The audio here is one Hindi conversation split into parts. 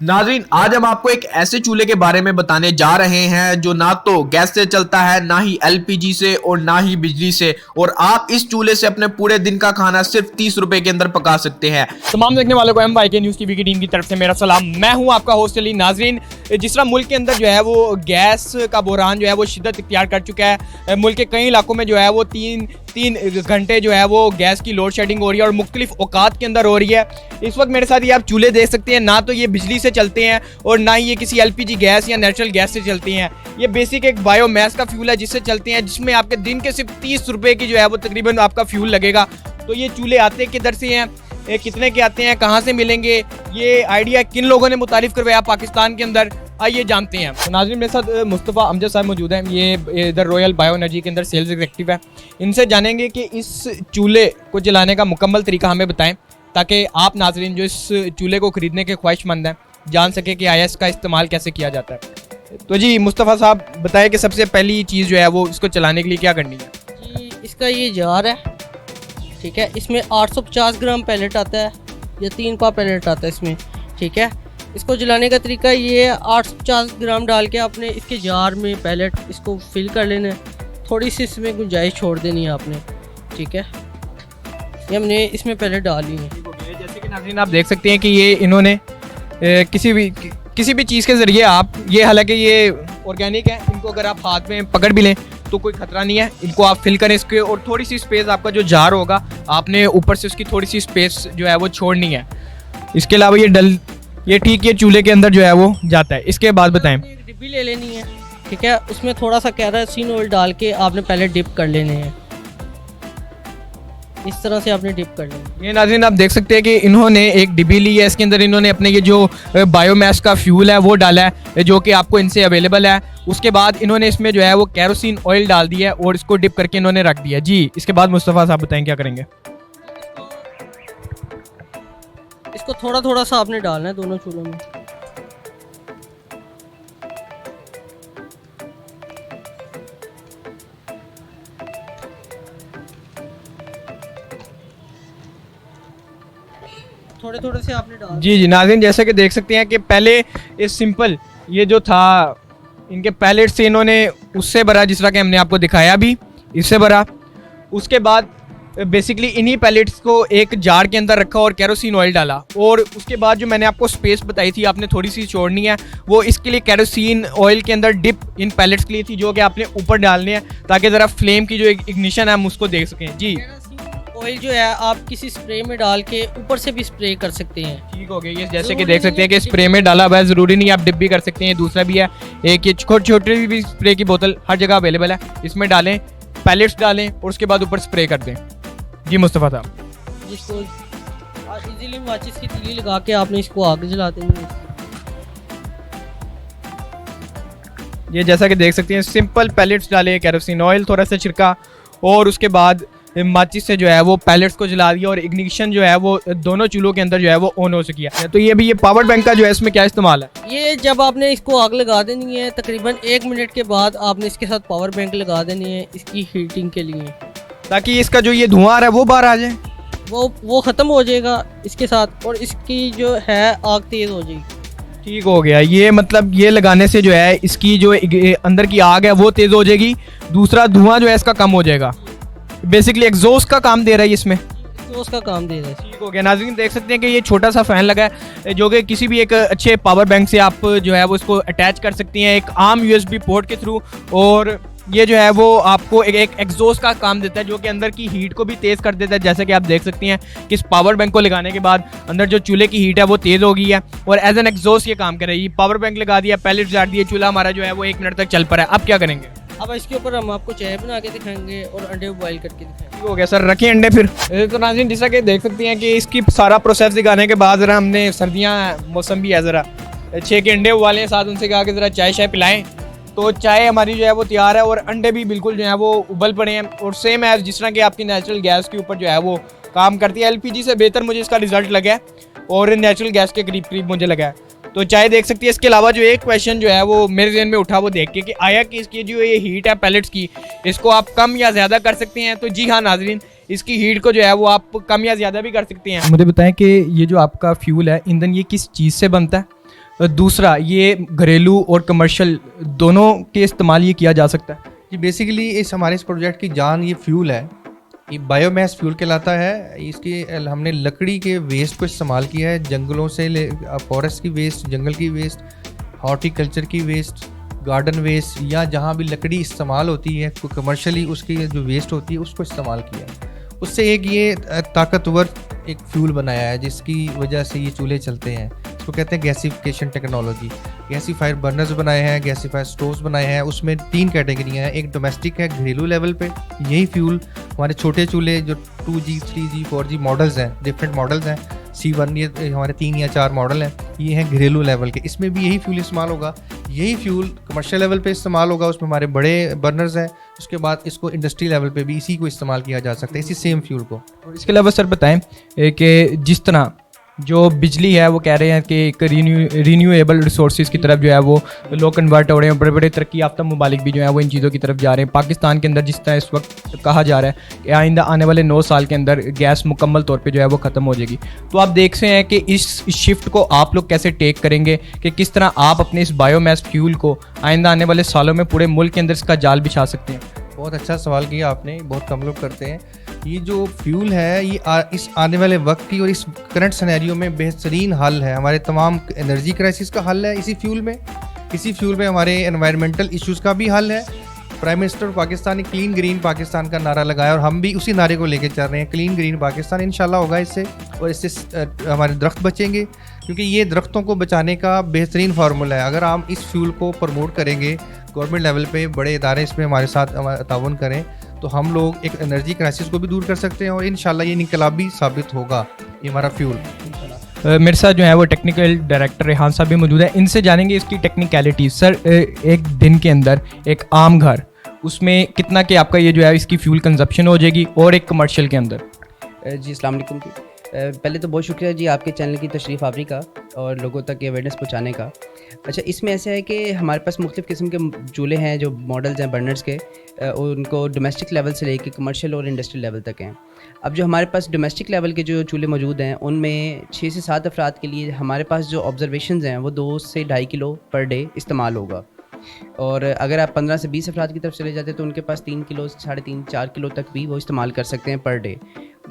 नाज़रीन, आज हम आपको एक ऐसे चूल्हे के बारे में बताने जा रहे हैं जो ना तो गैस से चलता है, ना ही एलपीजी से और ना ही बिजली से। और आप इस चूल्हे से अपने पूरे दिन का खाना सिर्फ 30 रुपए के अंदर पका सकते हैं। तमाम देखने वालों को MYK न्यूज़ टीवी की टीम की तरफ से मेरा सलाम। मैं हूं आपका होस्ट अली। नाज़रीन, जिस तरह मुल्क के अंदर जो है वो गैस का बहरान जो है वो शिद्दत इख्तियार कर चुका है। मुल्क के कई इलाकों में जो है वो तीन घंटे जो है वो गैस की लोड शेडिंग हो रही है और मुख्तलिफ औकात के अंदर हो रही है। इस वक्त मेरे साथ ये आप चूल्हे देख सकते हैं, ना तो ये बिजली से चलते हैं और ना ही ये किसी एलपीजी गैस या नेचुरल गैस से चलती हैं। ये बेसिक एक बायोमास का फ्यूल है जिससे चलते हैं, जिसमें आपके दिन के सिर्फ 30 रुपए की जो है वो तकरीबन आपका फ्यूल लगेगा। तो ये चूल्हे आते किधर से हैं, कितने के आते हैं, कहाँ से मिलेंगे, ये आइडिया किन लोगों ने मुतारिफ करवाया पाकिस्तान के अंदर, आइए जानते हैं। तो नाज़रीन, मेरे साथ मुस्तफ़ा अमजद साहब मौजूद हैं। ये इधर रॉयल बायो एनर्जी के अंदर सेल्स एग्जीक्यूटिव है। इनसे जानेंगे कि इस चूल्हे को जलाने का मुकम्मल तरीका हमें बताएं, ताकि आप नाज़रीन जो इस चूल्हे को ख़रीदने के ख्वाहिशमंद हैं जान सके कि आया इसका इस्तेमाल कैसे किया जाता है। तो जी मुस्तफ़ा साहब बताएं कि सबसे पहली चीज़ जो है वो इसको चलाने के लिए क्या करनी है। जी, इसका ये जार है, ठीक है। इसमें 850 ग्राम पैलेट आता है या 3 पा पैलेट आता है इसमें, ठीक है। इसको जलाने का तरीका ये है, 850 ग्राम डाल के आपने इसके जार में पैलेट इसको फिल कर लेना है। थोड़ी सी इसमें गुंजाइश छोड़ देनी है आपने, ठीक है। ये हमने इसमें पैलेट डाली है। जैसे कि नाज़रीन आप देख सकते हैं कि ये इन्होंने किसी भी चीज़ के ज़रिए आप ये, हालांकि ये ऑर्गेनिक है, इनको अगर आप हाथ में पकड़ भी लें तो कोई ख़तरा नहीं है। इनको आप फिल करें इसके, और थोड़ी सी स्पेस आपका जो जार होगा आपने ऊपर से उसकी थोड़ी सी स्पेस जो है वो छोड़नी है। इसके अलावा ये ठीक ये चूल्हे के अंदर जो है वो जाता है। इसके बाद बताएं। एक डिब्बी ले लेनी है, ठीक है। उसमें थोड़ा सा केरोसिन ऑयल डाल के आपने पहले डिप कर लेने हैं। इस तरह से आपने डिप कर लेना। ये नाज़रीन आप देख सकते हैं कि इन्होंने एक डिब्बी ली है, इसके अंदर इन्होंने अपने ये जो बायोमास का फ्यूल है वो डाला है, जो कि आपको इनसे अवेलेबल है। उसके बाद इन्होंने इसमें जो है वो केरोसिन ऑयल डाल दिया है और इसको डिप करके इन्होंने रख दिया। जी, इसके बाद मुस्तफ़ा साहब बताएं क्या करेंगे। इसको थोड़ा थोड़ा सा आपने डालना है दोनों चूल्हों में। थोड़े थोड़े से आपने डाल। जी नाज़रीन, जैसे कि देख सकते हैं कि पहले इस सिंपल ये जो था इनके पैलेट से इन्होंने उससे भरा, जिस तरह के हमने आपको दिखाया भी, इससे भरा। उसके बाद बेसिकली इन्हीं पैलेट्स को एक जार के अंदर रखा और केरोसिन ऑयल डाला। और उसके बाद जो मैंने आपको स्पेस बताई थी आपने थोड़ी सी छोड़नी है, वो इसके लिए केरोसिन ऑयल के अंदर डिप इन पैलेट्स के लिए थी, जो कि आपने ऊपर डालने हैं ताकि ज़रा फ्लेम की जो इग्निशन है हम उसको देख सकें। जी, ऑयल जो है आप किसी स्प्रे में डाल के ऊपर से भी स्प्रे कर सकते हैं। ठीक हो गया। ये जैसे कि देख सकते हैं कि स्प्रे में डाला हुआ है, ज़रूरी नहीं आप डिप भी कर सकते हैं। दूसरा भी है, एक ये छोटी भी स्प्रे की बोतल हर जगह अवेलेबल है, इसमें डालें, पैलेट्स डालें और उसके बाद ऊपर स्प्रे कर दें। जी मुस्तफ़ा साहब, जिसको इजीली माचिस की तीली लगा के आपने इसको आग जला देंगे। ये जैसा कि देख सकते हैं सिंपल पैलेट्स डाले, केरोसिन ऑयल थोड़ा सा छिड़का और उसके बाद माचिस से जो है वो पैलेट्स को जला दिया और इग्निशन जो है वो दोनों चूल्हों के अंदर जो है वो ऑन हो सकी है। तो ये भी, ये पावर बैंक का जो है इसमें क्या इस्तेमाल है। ये जब आपने इसको आग लगा देनी है, तकरीबन 1 मिनट के बाद आपने इसके साथ पावर बैंक लगा देनी है इसकी हीटिंग के लिए, ताकि इसका जो ये धुआं आ रहा है वो बाहर आ जाए, वो ख़त्म हो जाएगा इसके साथ, और इसकी जो है आग तेज़ हो जाएगी। ठीक हो गया। ये मतलब ये लगाने से जो है इसकी जो अंदर की आग है वो तेज़ हो जाएगी, दूसरा धुआं जो है इसका कम हो जाएगा। बेसिकली एग्जॉस्ट का काम दे रहा है इसमें, उसका काम दे रहा है। ठीक हो गया। नाज़रीन देख सकते हैं कि ये छोटा सा फ़ैन लगा है, जो कि किसी भी एक अच्छे पावर बैंक से आप जो है वो इसको अटैच कर सकती हैं एक आम USB पोर्ट के थ्रू। और ये जो है वो आपको एक एग्जॉस्ट का काम देता है, जो कि अंदर की हीट को भी तेज़ कर देता है। जैसे कि आप देख सकती हैं कि इस पावर बैंक को लगाने के बाद अंदर जो चूल्हे की हीट है वो तेज़ हो गई है और एज एन एग्जॉस्ट ये काम कर रही है। पावर बैंक लगा दिया, पैलेट डाल दिए, चूल्हा हमारा जो है वो 1 मिनट तक चल पड़ा है। अब क्या करेंगे। अब इसके ऊपर हम आपको चाय बना के दिखाएंगे और अंडे बॉईल करके दिखाएंगे। हो गया सर, रखें अंडे फिर। तो नाज़रीन जैसा कि देख सकते हैं कि इसकी सारा प्रोसेस दिखाने के बाद ज़रा हमने, सर्दियाँ मौसम भी है, ज़रा 6 के अंडे उबाले हैं, साथ उनसे कहा कि ज़रा चाय पिलाएं। तो चाय हमारी जो है वो तैयार है और अंडे भी बिल्कुल जो है वो उबल पड़े हैं और सेम है जिस तरह की आपकी नेचुरल गैस के ऊपर जो है वो काम करती है। LPG से बेहतर मुझे इसका रिजल्ट लगा है और नेचुरल गैस के करीब मुझे लगा है। तो चाय देख सकती है। इसके अलावा जो एक क्वेश्चन जो है वो मेरे जहन में उठा वो देख के कि आया कि इसकी जो ये हीट है पैलेट्स की, इसको आप कम या ज़्यादा कर सकते हैं। तो जी हाँ नाज़रीन, इसकी हीट को जो है वो आप कम या ज़्यादा भी कर सकते हैं। मुझे बताएं कि ये जो आपका फ्यूल है, ईंधन, ये किस चीज़ से बनता है। दूसरा ये घरेलू और कमर्शियल दोनों के इस्तेमाल ये किया जा सकता है। जी बेसिकली हमारे इस प्रोजेक्ट की जान ये फ्यूल है, ये बायोमास फ्यूल कहलाता है। इसकी हमने लकड़ी के वेस्ट को इस्तेमाल किया है, जंगलों से फॉरेस्ट की वेस्ट, जंगल की वेस्ट, हॉर्टिकल्चर की वेस्ट, गार्डन वेस्ट, या जहाँ भी लकड़ी इस्तेमाल होती है कमर्शियली उसकी जो वेस्ट होती है उसको इस्तेमाल किया है। उससे एक ये ताकतवर एक फ्यूल बनाया है जिसकी वजह से ये चूल्हे चलते हैं। इसको कहते हैं गैसिफिकेशन टेक्नोलॉजी। गैसीफायर बर्नर्स बनाए हैं, गैसीफायर स्टोव्स बनाए हैं। उसमें 3 कैटेगरियाँ हैं, एक डोमेस्टिक है घरेलू लेवल पे। यही फ्यूल हमारे छोटे चूल्हे जो 2G 3G 4G मॉडल्स हैं, डिफरेंट मॉडल्स हैं, C1 ये हमारे 3 या 4 मॉडल हैं, ये हैं घरेलू लेवल के। इसमें भी यही फ्यूल इस्तेमाल होगा। यही फ्यूल कमर्शियल लेवल पे इस्तेमाल होगा, उसमें हमारे बड़े बर्नर्स हैं। उसके बाद इसको इंडस्ट्री लेवल पे भी इसी को इस्तेमाल किया जा सकता है, इसी सेम फ्यूल को। और इसके अलावा सर बताएं कि जिस तरह जो बिजली है वो कह रहे हैं कि एक रीन्यूएबल रिसोर्सेज की तरफ जो है वो लोग कन्वर्ट हो रहे हैं, बड़े बड़े तरक्की याफ्ता ममालिक भी जो है वो इन चीज़ों की तरफ जा रहे हैं। पाकिस्तान के अंदर जिस तरह इस वक्त कहा जा रहा है कि आइंदा आने वाले 9 साल के अंदर गैस मुकम्मल तौर पे जो है वो ख़त्म हो जाएगी, तो आप देख रहे हैं कि इस शिफ्ट को आप लोग कैसे टेक करेंगे, कि किस तरह आप अपने इस बायोमास फ्यूल को आइंदा आने वाले सालों में पूरे मुल्क के अंदर इसका जाल बिछा सकते हैं। बहुत अच्छा सवाल किया आपने, बहुत कम लोग करते हैं। ये जो फ्यूल है ये इस आने वाले वक्त की और इस करंट सिनेरियो में बेहतरीन हल है। हमारे तमाम एनर्जी क्राइसिस का हल है इसी फ्यूल में। इसी फ्यूल में हमारे एनवायरमेंटल इश्यूज़ का भी हल है। प्राइम मिनिस्टर पाकिस्तान ने क्लीन ग्रीन पाकिस्तान का नारा लगाया और हम भी उसी नारे को लेकर चल रहे हैं। क्लीन ग्रीन पाकिस्तान इंशाल्लाह होगा इससे, और इससे हमारे दरख्त बचेंगे, क्योंकि ये दरख्तों को बचाने का बेहतरीन फार्मूला है। अगर हम इस फ्यूल को प्रमोट करेंगे, गवर्नमेंट लेवल पे बड़े इदारे इसमें हमारे साथ ताउन करें, तो हम लोग एक एनर्जी क्राइसिस को भी दूर कर सकते हैं और इंशाल्लाह ये इनकलाबी साबित होगा ये हमारा फ्यूल। मेरे साथ जो है वो टेक्निकल डायरेक्टर रेहान साहब भी मौजूद है, इनसे जानेंगे इसकी टेक्निकलिटी। सर एक दिन के अंदर एक आम घर उसमें कितना के आपका ये जो है इसकी फ्यूल कंजप्शन हो जाएगी, और एक कमर्शियल के अंदर? जी अस्सलाम वालेकुम जी। पहले तो बहुत शुक्रिया जी आपके चैनल की तशरीफ़ आवरी का और लोगों तक अवेयरनेस पहुंचाने का। अच्छा, इसमें ऐसा है कि हमारे पास मुख्तलिफ़ किस्म के चूल्हे हैं जो मॉडल्स हैं बर्नर्स के, उनको डोमेस्टिक लेवल से लेके कमर्शियल और इंडस्ट्रियल लेवल तक हैं। अब जो हमारे पास डोमेस्टिक लेवल के जो चूल्हे मौजूद हैं उनमें 6 से 7 अफराद के लिए हमारे पास जो ऑब्जर्वेशंस हैं वो 2 से 2.5 किलो पर डे इस्तेमाल होगा। और अगर आप 15 से 20 अफराद की तरफ चले जाते हैं तो उनके पास 3 किलो, 3.5, 4 किलो तक भी वो इस्तेमाल कर सकते हैं पर डे।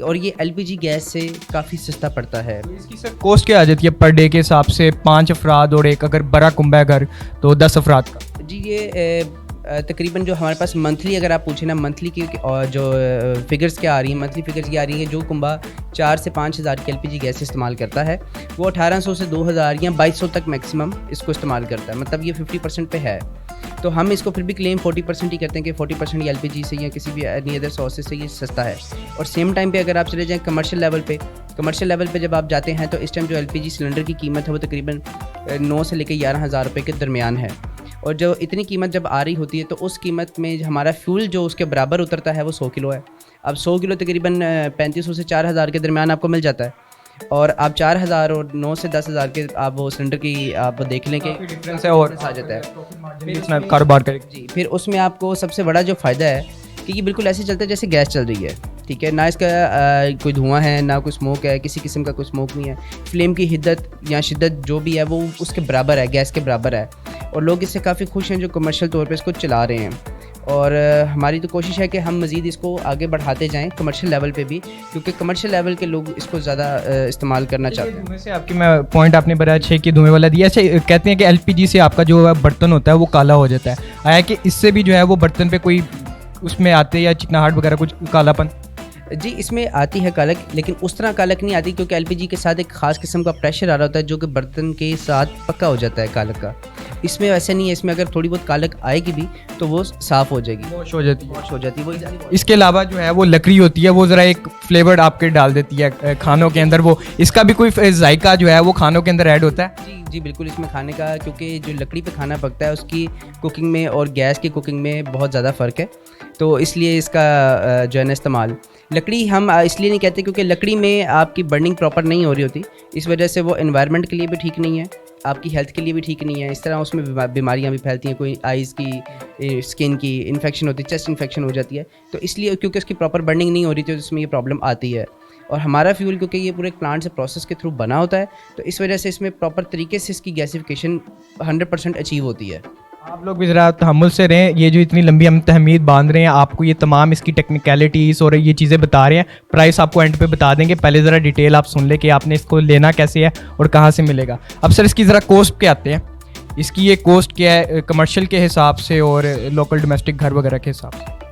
और ये LPG गैस से काफ़ी सस्ता पड़ता है। इसकी सर कॉस्ट क्या आ जाती है पर डे के हिसाब से? 5 अफराद और एक अगर बड़ा कुंबा है घर तो 10 अफराद का। जी ये तकरीबन जो हमारे पास मंथली अगर आप पूछें ना, मंथली की और जो फिगर्स क्या आ रही हैं, मंथली फिगर्स क्या आ रही हैं, जो कुंबा 4 से 5 हज़ार की LPG गैस इस्तेमाल करता है वो 1800 से 2000 या 2200 तक मैक्सिमम इसको इस्तेमाल करता है। मतलब ये 50% पे है। तो हम इसको फिर भी क्लेम 40% ही करते हैं कि 40% ये LPG से या किसी भी एनी अदर सोर्सेज से ये सस्ता है। और सेम टाइम पे अगर आप चले जाएँ कमर्शियल लेवल पे जब आप जाते हैं तो इस टाइम जो LPG सिलेंडर की कीमत है वो तकरीबन 9 से लेकर 11,000 रुपये के दरमियान है। और जो इतनी कीमत जब आ रही होती है तो उस कीमत में हमारा फ्यूल जो उसके बराबर उतरता है वो 100 किलो है। अब 100 किलो तकरीबन 3500 से 4000 के दरमियान आपको मिल जाता है। और आप 4000 और 9 से 10,000 के आप वो सिलेंडर की आप देख लें कि डिफरेंस है और आ जाता है इतना कारोबार करेगा। जी फिर उसमें आपको सबसे बड़ा जो फ़ायदा है कि ये बिल्कुल ऐसे चलता है जैसे गैस चल रही है। ठीक है, ना इसका कोई धुआं है, ना कोई स्मोक है, किसी किस्म का कोई स्मोक नहीं है। फ्लेम की हिद्दत या शिद्दत जो भी है वो उसके बराबर है, गैस के बराबर है। और लोग इससे काफ़ी खुश हैं जो कमर्शियल तौर पे इसको चला रहे हैं। और हमारी तो कोशिश है कि हम मज़ीद इसको आगे बढ़ाते जाएं कमर्शियल लेवल पे भी, क्योंकि कमर्शियल लेवल के लोग इसको ज़्यादा इस्तेमाल करना चाहते हैं। धुएं से आपकी मैं पॉइंट आपने बड़ा अच्छे कि धुएं वाला दिया। अच्छा, कहते हैं कि LPG से आपका जो बर्तन होता है वो काला हो जाता है, आया कि इससे भी जो है वो बर्तन पे कोई उसमें आते या चिकनाहट वगैरह कुछ कालापन? जी इसमें आती है कालक, लेकिन उस तरह कालक नहीं आती क्योंकि LPG के साथ एक ख़ास किस्म का प्रेशर आ रहा होता है जो कि बर्तन के साथ पक्का हो जाता है कालक का। इसमें ऐसा नहीं है, इसमें अगर थोड़ी बहुत कालक आएगी भी तो वो साफ़ हो जाएगी, वॉश हो जाती है। वॉश हो जाती है वही। इसके अलावा जो है वो लकड़ी होती है वो ज़रा एक फ्लेवर आपके डाल देती है खानों के अंदर, वो इसका भी कोई जायका जो है वो खानों के अंदर ऐड होता है? जी बिल्कुल, इसमें खाने का, क्योंकि जो लकड़ी पे खाना पकता है उसकी कुकिंग में और गैस की कुकिंग में बहुत ज़्यादा फ़र्क है। तो इसलिए इसका जो है ना इस्तेमाल लकड़ी हम इसलिए नहीं कहते क्योंकि लकड़ी में आपकी बर्निंग प्रॉपर नहीं हो रही होती, इस वजह से वो एनवायरनमेंट के लिए भी ठीक नहीं है, आपकी हेल्थ के लिए भी ठीक नहीं है। इस तरह उसमें बीमारियां भी फैलती हैं, कोई आइज़ की, स्किन की इन्फेक्शन होती है, चेस्ट इन्फेक्शन हो जाती है। तो इसलिए क्योंकि उसकी प्रॉपर बर्निंग नहीं हो रही थी तो उसमें ये प्रॉब्लम आती है। और हमारा फ्यूल क्योंकि ये पूरे प्लांट से प्रोसेस के थ्रू बना होता है, तो इस वजह से इसमें प्रॉपर तरीके से इसकी गैसिफिकेशन 100% अचीव होती है। आप लोग भी ज़रा तहम्मुल से रहें, ये जो इतनी लंबी हम तहमीद बांध रहे हैं, आपको ये तमाम इसकी टेक्निकलिटीज़ और ये चीज़ें बता रहे हैं। प्राइस आपको एंड पे बता देंगे, पहले ज़रा डिटेल आप सुन ले कि आपने इसको लेना कैसे है और कहाँ से मिलेगा। अब सर इसकी ज़रा कॉस्ट पे आते हैं, इसकी ये कॉस्ट क्या है कमर्शियल के हिसाब से और लोकल डोमेस्टिक घर वगैरह के हिसाब से?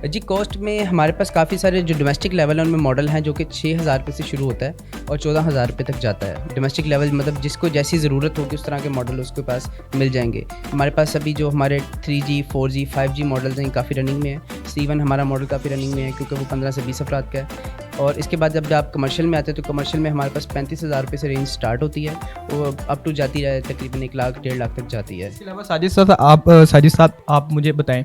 जी कॉस्ट में हमारे पास काफ़ी सारे जो डोमेस्टिक लेवल है उनमें मॉडल हैं जो कि 6,000 रुपये से शुरू होता है और 14,000 रुपये तक जाता है। डोमेस्टिक लेवल मतलब जिसको जैसी ज़रूरत होगी उस तरह के मॉडल उसके पास मिल जाएंगे। हमारे पास अभी जो हमारे 3G 4G 5G मॉडल्स हैं काफ़ी रनिंग में है। C1 हमारा मॉडल काफ़ी रनिंग में है क्योंकि वो 15 से 20 अफराद का है। और इसके बाद जब आप कमर्शियल में आते हैं तो कमर्शियल में हमारे पास 35,000 रुपये से रेंज स्टार्ट होती है, वो अप टू जाती है तकरीबन 1 लाख 1.5 लाख तक जाती है। इसके अलावा साजिद साहब आप मुझे बताएं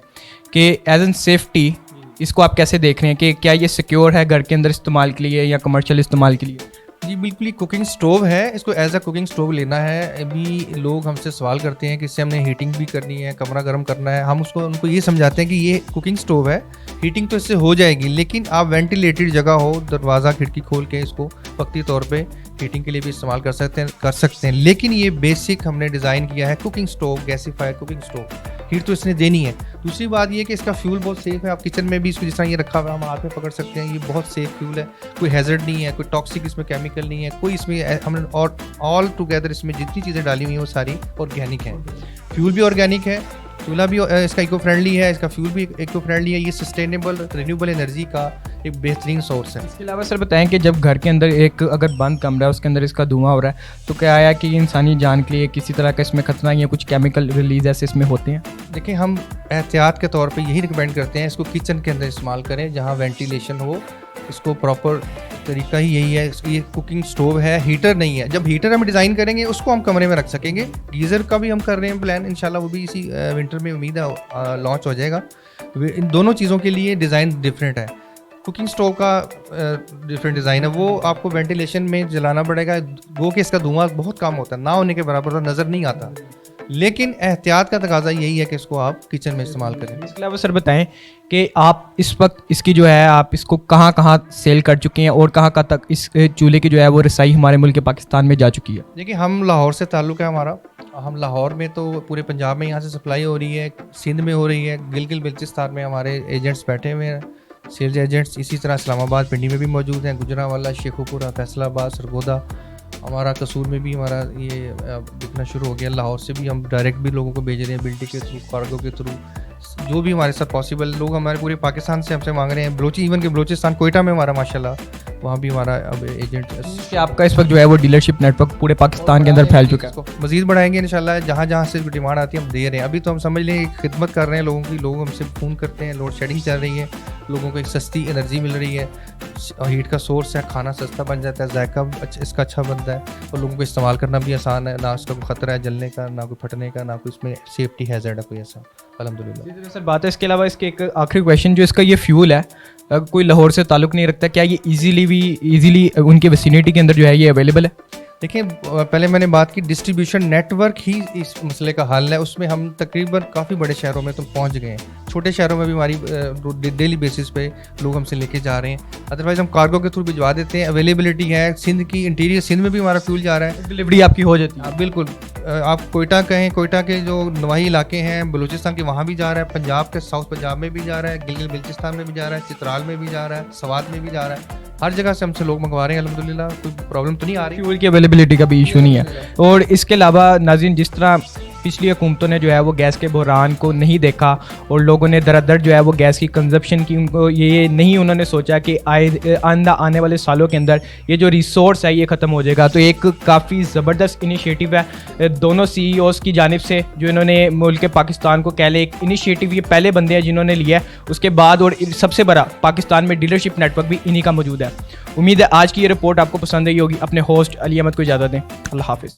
कि एज एन सेफ्टी इसको आप कैसे देख रहे हैं कि क्या ये सिक्योर है घर के अंदर इस्तेमाल के लिए या कमर्शियल इस्तेमाल के लिए? जी बिल्कुल, ये कुकिंग स्टोव है, इसको एज अ कुकिंग स्टोव लेना है। अभी लोग हमसे सवाल करते हैं कि इससे हमने हीटिंग भी करनी है, कमरा गर्म करना है। हम उनको ये समझाते हैं कि ये कुकिंग स्टोव है, हीटिंग तो इससे हो जाएगी, लेकिन आप वेंटिलेटेड जगह हो, दरवाज़ा खिड़की खोल के इसको वक्ती तौर पे हीटिंग के लिए भी इस्तेमाल कर सकते हैं। लेकिन ये बेसिक हमने डिज़ाइन किया है cooking stove, gasifier cooking stove, heat तो इसने देनी है। दूसरी बात ये कि इसका फ्यूल बहुत सेफ़ है, आप किचन में भी इसको जिस तरह ये रखा हुआ है हम हाथ में पकड़ सकते हैं, ये बहुत सेफ़ फ्यूल है, कोई हैज़र्ड नहीं है, कोई टॉक्सिक इसमें केमिकल नहीं है, कोई इसमें हमने और ऑल टुगेदर इसमें जितनी चीज़ें डाली हुई हैं वो सारी ऑर्गेनिक हैं। फ्यूल भी ऑर्गेनिक है, चूल्हा भी इसका इको फ्रेंडली है, इसका फ्यूल भी इको फ्रेंडली है। ये सस्टेनेबल रिन्यूएबल एनर्जी का एक बेहतरीन सोर्स है। इसके अलावा सर बताएं कि जब घर के अंदर एक अगर बंद कमरा है उसके अंदर इसका धुआं हो रहा है तो क्या आया कि इंसानी जान के लिए किसी तरह का इसमें खतरा या कुछ केमिकल रिलीज ऐसे इसमें होते हैं? देखिए, हम एहतियात के तौर पे यही रिकमेंड करते हैं इसको किचन के अंदर इस्तेमाल करें जहाँ वेंटिलेशन हो। इसको प्रॉपर तरीका ही यही है। ये कुकिंग स्टोव है, हीटर नहीं है। जब हीटर हम डिज़ाइन करेंगे उसको हम कमरे में रख सकेंगे। गीज़र का भी हम कर रहे हैं प्लान, इंशाल्लाह वो भी इसी विंटर में उम्मीद है लॉन्च हो जाएगा। इन दोनों चीज़ों के लिए डिज़ाइन डिफरेंट है। कुकिंग स्टोव का डिफरेंट डिज़ाइन है, वो आपको वेंटिलेशन में जलाना पड़ेगा, वो कि इसका धुआं बहुत कम होता है, ना होने के बराबर तो नज़र नहीं आता। लेकिन एहतियात का तकाजा यही है कि इसको आप किचन में इस्तेमाल करें। इसके अलावा सर बताएं कि आप इस वक्त इसकी जो है आप इसको कहाँ कहाँ सेल कर चुके हैं और कहाँ कहाँ तक इस चूल्हे की जो है वो रसाई हमारे मुल्क पाकिस्तान में जा चुकी है? देखिए, हम लाहौर से ताल्लुक़ है हमारा। हम लाहौर में तो पूरे पंजाब में यहाँ से सप्लाई हो रही है, सिंध में हो रही है, गिलगित बल्चिस्तान में हमारे एजेंट्स बैठे हुए हैं, सेल्स एजेंट्स। इसी तरह इस्लामाबाद पिंडी में भी मौजूद हैं, गुजरांवाला, शेखुपुरा, फैसलाबाद, सरगोदा, हमारा कसूर में भी हमारा ये बिकना शुरू हो गया। लाहौर से भी हम डायरेक्ट भी लोगों को भेज रहे हैं, बिल्टी के थ्रू, कार्गो के थ्रू, जो भी हमारे साथ पॉसिबल। लोग हमारे पूरे पाकिस्तान से हमसे मांग रहे हैं, इवन के बलोचिस्तान कोयटा में हमारा माशाल्लाह वहाँ भी हमारा अब एजेंट कि आपका इस वक्त जो है वो डीलरशिप नेटवर्क पूरे पाकिस्तान के अंदर फैल चुका है। मज़ीद बढ़ाएंगे इंशाल्लाह, जहाँ जहाँ से डिमांड आती है हम दे रहे हैं। अभी तो हम समझ लें खिदमत कर रहे हैं लोगों की। लोग हमसे फ़ोन करते हैं, लोड शेडिंग चल रही है, लोगों को एक सस्ती एनर्जी मिल रही है, हीट का सोर्स है, खाना सस्ता बन जाता है, जायका इसका अच्छा बनता है और लोगों को इस्तेमाल करना भी आसान है। ना उसका कोई ख़तरा है जलने का, ना कोई फटने का, ना कोई इसमें सेफ्टी हैज़र्ड है कोई ऐसा, अल्हम्दुलिल्लाह। सर बात है इसके अलावा इसके एक आखिरी क्वेश्चन, जो इसका ये फ्यूल है कोई लाहौर से ताल्लुक़ नहीं रखता, क्या ये इजीली उनके विसिनिटी के अंदर जो है ये अवेलेबल है? देखिए, पहले मैंने बात की डिस्ट्रीब्यूशन नेटवर्क ही इस मसले का हल है। उसमें हम तकरीबन काफ़ी बड़े शहरों में तो पहुंच गए हैं, छोटे शहरों में भी हमारी डेली बेसिस पे लोग हमसे लेके जा रहे हैं। अदरवाइज़ हम कार्गो के थ्रू भिजवा देते हैं। अवेलेबिलिटी है, सिंध की इंटीरियर सिंध में भी हमारा फ्यूल जा रहा है, डिलीवरी आपकी हो जाती है। बिल्कुल, आप कोयटा कहें, कोयटा के जो नवाही इलाके हैं, बलूचिस्तान के वहाँ भी जा रहा है, पंजाब के साउथ पंजाब में भी जा रहा है, गिलगित बल्चिस्तान में भी जा रहा है, चित्राल में भी जा रहा है, सवात में भी जा रहा है। हर जगह से हमसे लोग मंगवा रहे हैं, अल्हम्दुलिल्लाह कोई प्रॉब्लम तो नहीं आ रही। फ्यूल की अवेलेबिलिटी का भी इशू नहीं है। और इसके अलावा नाज़रीन, जिस तरह पिछली हुकूमतों ने जो है वो गैस के बहरान को नहीं देखा और लोगों ने दर जो है वो गैस की कंजप्शन की, उनको ये नहीं उन्होंने सोचा कि आने वाले सालों के अंदर ये जो रिसोर्स है ये ख़त्म हो जाएगा। तो एक काफ़ी ज़बरदस्त इनिशिएटिव है दोनों CEOs की जानिब से, जो इन्होंने मुल्क पाकिस्तान को कह ले एक इनिशिएटिव ये पहले बंदे हैं जिन्होंने लिया है। उसके बाद और सबसे बड़ा पाकिस्तान में डीलरशिप नेटवर्क भी इन्हीं का मौजूद है। उम्मीद है आज की ये रिपोर्ट आपको पसंद आई होगी। अपने होस्ट अली अहमद को इजाज़त दें। अल्लाह हाफिज़।